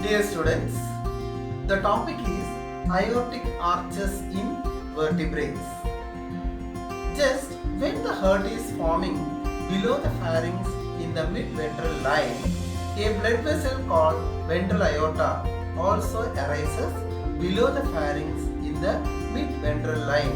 Dear students, the topic is aortic arches in vertebrates. Just when the heart is forming below the pharynx in the mid-ventral line, a blood vessel called ventral aorta also arises below the pharynx in the mid-ventral line.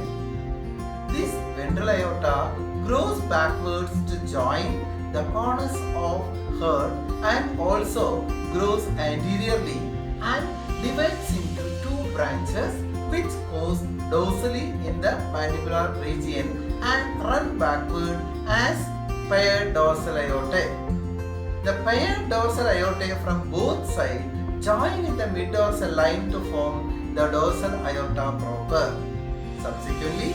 This ventral aorta grows backwards to join the corners of heart and also grows anteriorly and divides into two branches which goes dorsally in the mandibular region and run backward as paired dorsal aortae. The paired dorsal aortae from both sides join in the mid-dorsal line to form the dorsal aorta proper. Subsequently,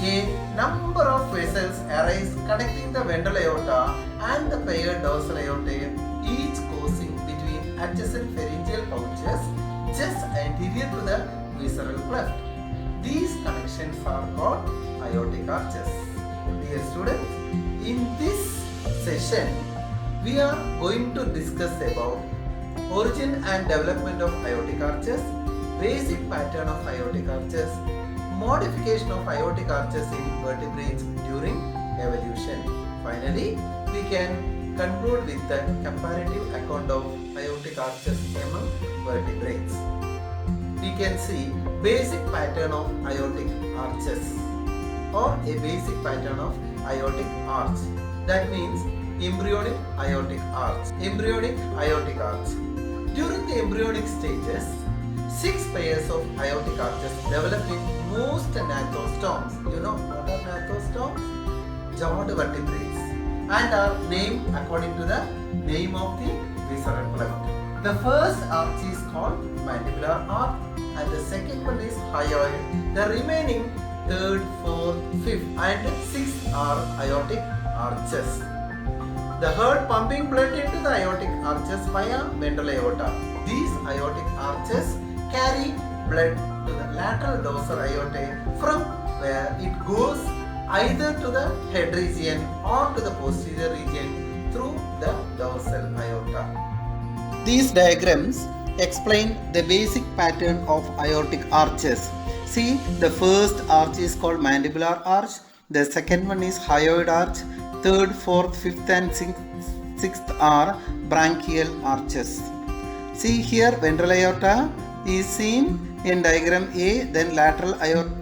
a number of vessels arise connecting the ventral aorta and the paired dorsal aortae, each coursing between adjacent pharyngeal pouches just anterior to the visceral cleft. These connections are called aortic arches. Dear students, in this session, we are going to discuss about origin and development of aortic arches, basic pattern of aortic arches, modification of aortic arches in vertebrates during evolution. Finally, we can conclude with a comparative account of aortic arches among vertebrates. We can see basic pattern of aortic arches or a basic pattern of aortic arch. That means embryonic aortic arch. Embryonic aortic arch. During the embryonic stages, 6 pairs of aortic arches develop in most gnathostomes. You know what are gnathostomes? Jawed vertebrates, and are named according to the name of the visceral cleft. The first arch is called mandibular arch and the second one is hyoid. The remaining third, fourth, fifth and sixth are aortic arches. The heart pumping blood into the aortic arches via ventral aorta. These aortic arches carry blood to the lateral dorsal aorta from where it goes either to the head region or to the posterior region through the dorsal aorta. These diagrams explain the basic pattern of aortic arches. See, the first arch is called mandibular arch, the second one is hyoid arch, third, fourth, fifth and sixth are branchial arches. See here, ventral aorta is seen in diagram A, then lateral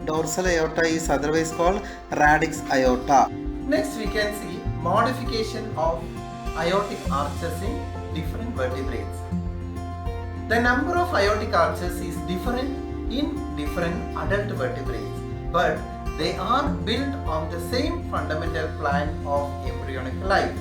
dorsal aorta is otherwise called radix aorta. Next we can see modification of aortic arches in different vertebrates. The number of aortic arches is different in different adult vertebrates, but they are built on the same fundamental plan of embryonic life.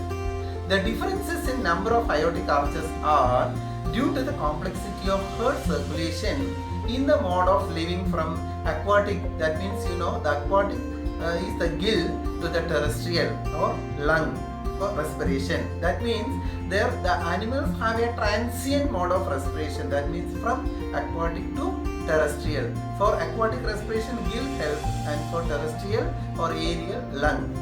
The differences in number of aortic arches are due to the complexity of heart circulation in the mode of living from aquatic, that means the aquatic is the gill to the terrestrial or lung for respiration. That means the animals have a transient mode of respiration, that means from aquatic to terrestrial. For aquatic respiration, gill helps, and for terrestrial or aerial, lung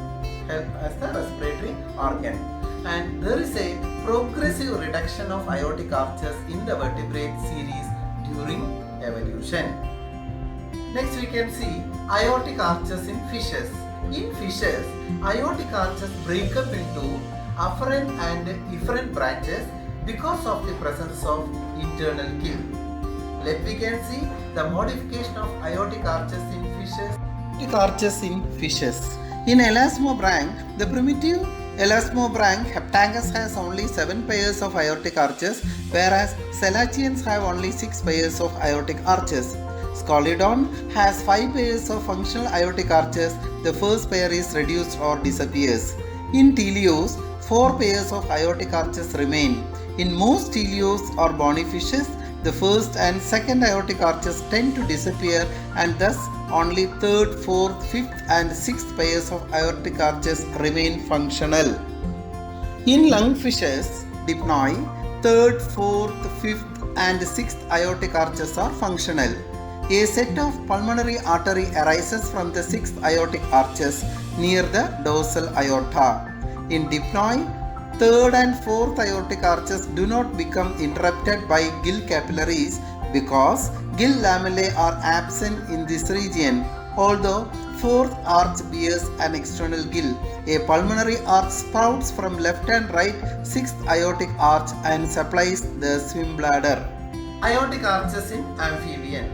help as the respiratory organ. And there is a progressive reduction of aortic arches in the vertebrate series during evolution. Next we can see aortic arches in fishes. In fishes, aortic arches break up into afferent and efferent branches because of the presence of internal gill. Let we can see the modification of aortic arches in fishes. Aortic arches in fishes. In elasmobranch, the primitive elasmobranch heptangus has only 7 pairs of aortic arches, whereas Selachians have only 6 pairs of aortic arches. Scalodon has 5 pairs of functional aortic arches. The first pair is reduced or disappears. In teleos, 4 pairs of aortic arches remain. In most teleos or bony fishes, the first and second aortic arches tend to disappear, and thus only third, fourth, fifth and sixth pairs of aortic arches remain functional. In lungfishes, dipnoi, third, fourth, fifth and sixth aortic arches are functional. A set of pulmonary artery arises from the sixth aortic arches near the dorsal aorta. In dipnoi, third and fourth aortic arches do not become interrupted by gill capillaries because gill lamellae are absent in this region, although fourth arch bears an external gill. A pulmonary arch sprouts from left and right sixth aortic arch and supplies the swim bladder. Aortic arches in amphibian.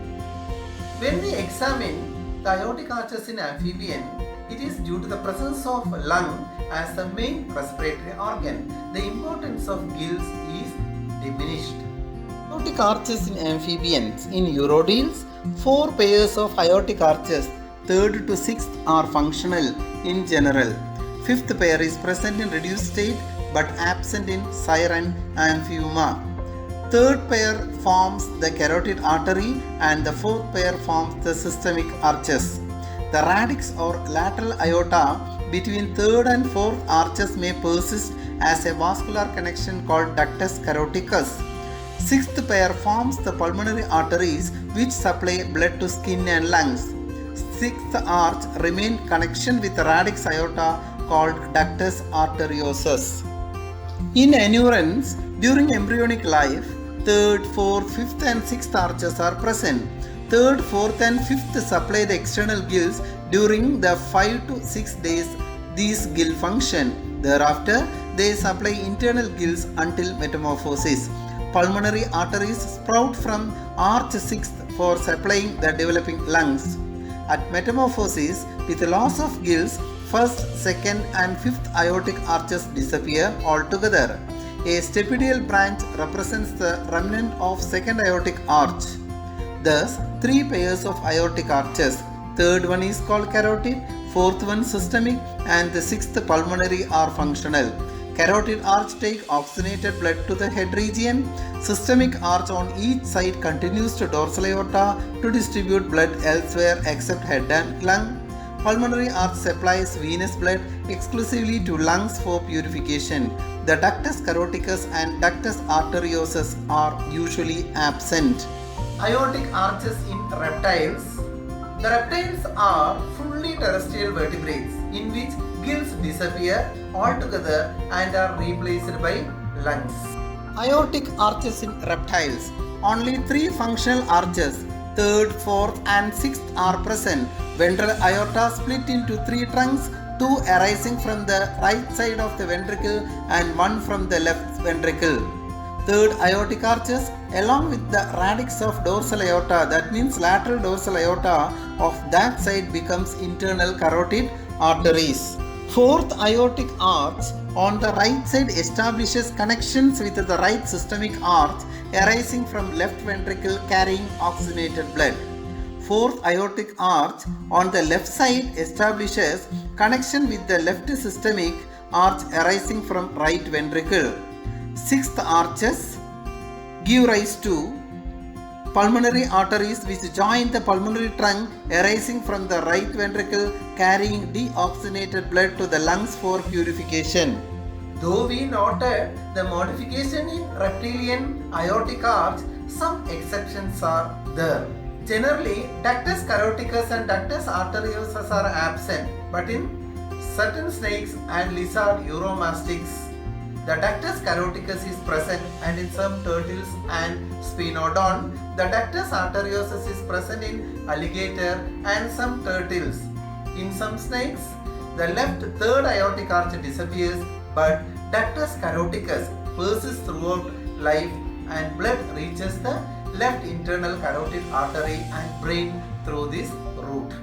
When we examine the aortic arches in amphibian, it is due to the presence of lung as the main respiratory organ. The importance of gills is diminished. Aortic arches in amphibians. In urodeles, 4 pairs of aortic arches, third to sixth, are functional in general. Fifth pair is present in reduced state but absent in siren amphiuma. Third pair forms the carotid artery and the fourth pair forms the systemic arches. The radix or lateral aorta between third and fourth arches may persist as a vascular connection called ductus caroticus. Sixth pair forms the pulmonary arteries which supply blood to skin and lungs. Sixth arch remain connection with the radix aorta called ductus arteriosus. In anurans, during embryonic life, third, fourth, fifth and sixth arches are present. Third, fourth and fifth supply the external gills during the 5 to 6 days these gill function. Thereafter, they supply internal gills until metamorphosis. Pulmonary arteries sprout from arch 6th for supplying the developing lungs. At metamorphosis, with the loss of gills, first, second and fifth aortic arches disappear altogether. A stapedial branch represents the remnant of second aortic arch. Thus, 3 pairs of aortic arches. Third one is called carotid, fourth one systemic, and the sixth pulmonary are functional. Carotid arch take oxygenated blood to the head region. Systemic arch on each side continues to dorsal aorta to distribute blood elsewhere except head and lung. Pulmonary arch supplies venous blood exclusively to lungs for purification. The ductus caroticus and ductus arteriosus are usually absent. Aortic arches in reptiles. The reptiles are fully terrestrial vertebrates in which gills disappear altogether and are replaced by lungs. Aortic arches in reptiles. Only 3 functional arches, third, fourth and sixth, are present. Ventral aorta split into 3 trunks, 2 arising from the right side of the ventricle and 1 from the left ventricle. Third aortic arches along with the radix of dorsal aorta, that means lateral dorsal aorta of that side, becomes internal carotid arteries. Fourth aortic arch on the right side establishes connections with the right systemic arch arising from left ventricle carrying oxygenated blood. Fourth aortic arch on the left side establishes connection with the left systemic arch arising from right ventricle. Sixth arches give rise to pulmonary arteries which join the pulmonary trunk arising from the right ventricle carrying deoxygenated blood to the lungs for purification. Though we noted the modification in reptilian aortic arch, some exceptions are there. Generally, ductus caroticus and ductus arteriosus are absent, but in certain snakes and lizard uromastics, the ductus caroticus is present, and in some turtles and spinodon, the ductus arteriosus is present in alligator and some turtles. In some snakes, the left third aortic arch disappears, but ductus caroticus persists throughout life and blood reaches the left internal carotid artery and brain through this route.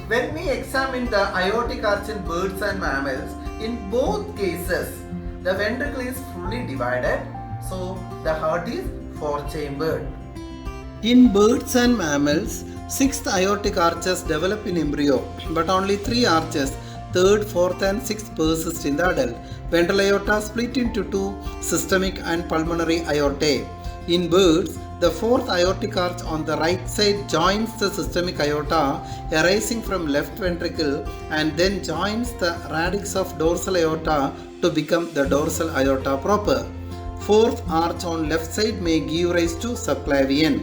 When we examine the aortic arch in birds and mammals, in both cases, the ventricle is fully divided, so the heart is 4-chambered. In birds and mammals, 6th aortic arches develop in embryo, but only 3 arches, 3rd, 4th and 6th, persist in the adult. Ventral aorta split into 2 systemic and pulmonary aortae. In birds, the 4th aortic arch on the right side joins the systemic aorta arising from left ventricle and then joins the radix of dorsal aorta to become the dorsal aorta proper. 4th arch on left side may give rise to subclavian.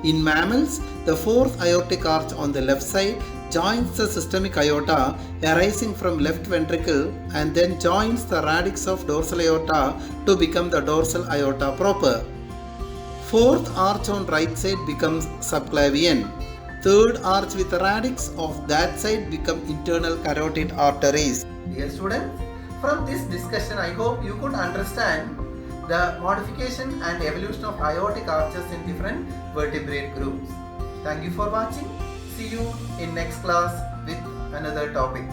In mammals, the 4th aortic arch on the left side joins the systemic aorta arising from left ventricle and then joins the radix of dorsal aorta to become the dorsal aorta proper. Fourth arch on right side becomes subclavian. Third arch with the radix of that side become internal carotid arteries. Dear students, from this discussion I hope you could understand the modification and evolution of aortic arches in different vertebrate groups. Thank you for watching. See you in next class with another topic.